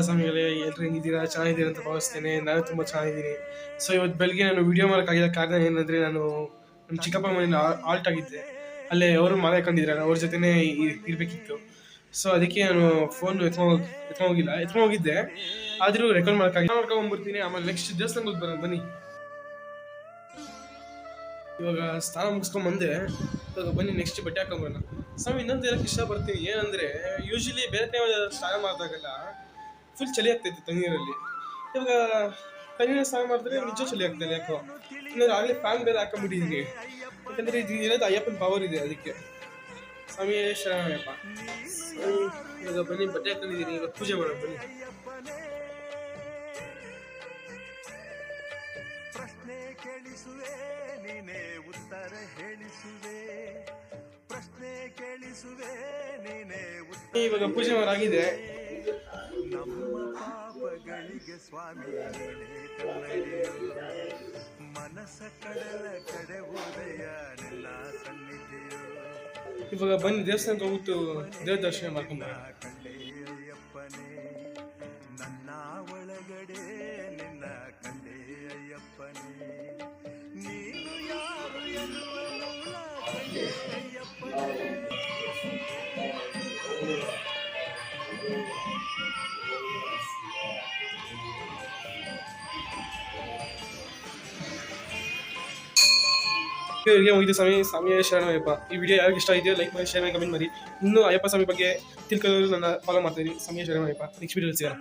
ಸ್ವಾಮಿಗಳೇ, ಎಲ್ಲರೂ ಹೆಂಗಿದ್ದೀರಾ? ಚೆನ್ನಾಗಿದ್ದೀರಾ ಅಂತ ಭಾವಿಸ್ತೇನೆ. ನಾನು ತುಂಬ ಚೆನ್ನಾಗಿದ್ದೀನಿ. ಸೊ ಇವತ್ತು ಬೆಳಗ್ಗೆ ನಾನು ವಿಡಿಯೋ ಮಾಡೋಕ್ಕಾಗಿಲ್ಲ. ಕಾರಣ ಏನಂದರೆ, ನಾನು ನಮ್ಮ ಚಿಕ್ಕಪ್ಪ ಮನೇಲಿ ಆಲ್ಟ್ ಆಗಿದ್ದೆ. ಅಲ್ಲೇ ಅವರು ಮಾಲೆ ಹಾಕೊಂಡಿದ್ರಲ್ಲ, ಅವ್ರ ಜೊತೆನೇ ಇರಬೇಕಿತ್ತು. ಸೊ ಅದಕ್ಕೆ ನಾನು ಫೋನ್ ಎತ್ಕೊಂಡು ಹೋಗಿದ್ದೆ. ಆದರೂ ರೆಕಾರ್ಡ್ ಮಾಡೋಕ್ಕಾಗಿಲ್ಲ. ಮಾಡ್ಕೊಂಡ್ಬರ್ತೀನಿ, ಆಮೇಲೆ ನೆಕ್ಸ್ಟ್ ದೇವಸ್ಥಾನಕ್ಕೆ ಬರೋಣ ಬನ್ನಿ. ಇವಾಗ ಸ್ನಾನ ಮುಗಿಸ್ಕೊಂಡ್ ಬಂದೆ. ಇವಾಗ ಬನ್ನಿ ನೆಕ್ಸ್ಟ್ ಬಟ್ಟೆ ಹಾಕೊಂಬರೋಣ. ಸ್ವಾಮಿ, ಇನ್ನೊಂದು ಹೇಳಕ್ಕೆ ಇಷ್ಟಪಡ್ತೀನಿ. ಏನಂದರೆ, ಯೂಶಲಿ ಬೇರೆ ಟೈಮ್ ಸ್ನಾನ ಮಾಡಿದಾಗೆಲ್ಲ ಫುಲ್ ಚಳಿ ಆಗ್ತೈತೆ ತಣ್ಣೀರಲ್ಲಿ. ಇವಾಗ ತಣ್ಣೀರಲ್ಲಿ ಸ್ನಾನ ಮಾಡಿದ್ರೆ ನಿಜ ಚಳಿ ಆಗ್ತದೆ ಯಾಕೋ. ಇನ್ನು ಆಗಲೇ ಫ್ಯಾನ್ ಬೇರೆ ಹಾಕೊಂಡ್ಬಿಟ್ಟಿದ್ದೀನಿ. ಯಾಕಂದರೆ ಇದು ಏನಾದ್ರು ಅಯ್ಯಪ್ಪನ ಪವರ್ ಇದೆ ಅದಕ್ಕೆ. ಸ್ವಾಮಿ ಶರಣಯ್ಯಪ್ಪ. ಸ್ವಾಮಿ, ಇವಾಗ ಬನ್ನಿ ಬಟ್ಟೆ ಹಾಕೊಂಡಿದ್ದೀನಿ. ಇವಾಗ ಪೂಜೆ ಮಾಡೋಣ ಬನ್ನಿ. ಪ್ರಶ್ನೆ ಕೇಳಿಸುವೆ ನೀನೇ ಉತ್ತರ ಹೇಳಿಸುವೆ. ಪ್ರಶ್ನೆ ಕೇಳಿಸುವೆ ನೀನೇ ಉತ್ತರ. ಇವಾಗ ಪೂಜೆ ಮಾಡಾಗಿದೆ. ನಮ್ಮ ಪಾಪಗಳಿಗೆ ಸ್ವಾಮಿ ನೀನೇ ಕನ್ನಡಿಯು. ಮನಸ್ಸ ಕಡಲ ಕಡೆ ಉದಯ ನಿನ್ನ ಸನ್ನಿಧಿಯು. ಇವಾಗ ಬನ್ನಿ ದೇವಸ್ಥಾನಕ್ಕೆ ಹೋಗ್ಬಿಟ್ಟು ದೇವ್ರ ದರ್ಶನ ಮಾಡ್ಕೊಂಬ. ಅಯ್ಯಪ್ಪನೇ ನನ್ನ ಒಳಗಡೆ ನಿನ್ನ ಕಂಡೆ ಅಯ್ಯಪ್ಪನೇ. ನೀನು ಯಾರು ಎನ್ನುವನು ಕಂಡೆ ಅಯ್ಯಪ್ಪನೇ. ಇವರಿಗೆ ಮುಗಿದು ಸ್ವಾಮಿ ಶರಣಯ್ಯಪ್ಪ. ಈ ವಿಡಿಯೋ ಯಾರಿಗೆ ಇಷ್ಟ ಇದೆಯೋ ಲೈಕ್ ಮಾಡಿ, ಶೇರ್ ಮಾಡಿ, ಕಮೆಂಟ್ ಮಾಡಿ. ಇನ್ನೂ ಅಯ್ಯಪ್ಪ ಸ್ವಾಮಿ ಬಗ್ಗೆ ತಿಳ್ಕೊಳ್ಳೋರು ನನ್ನ ಫಾಲೋ ಮಾಡ್ತಾ ಇದ್ದೀನಿ. ಸ್ವಾಮಿ ಶರಣಯ್ಯಪ್ಪ. ನೆಕ್ಸ್ಟ್ ವಿಡಿಯೋ ಸಿಗೋಣ.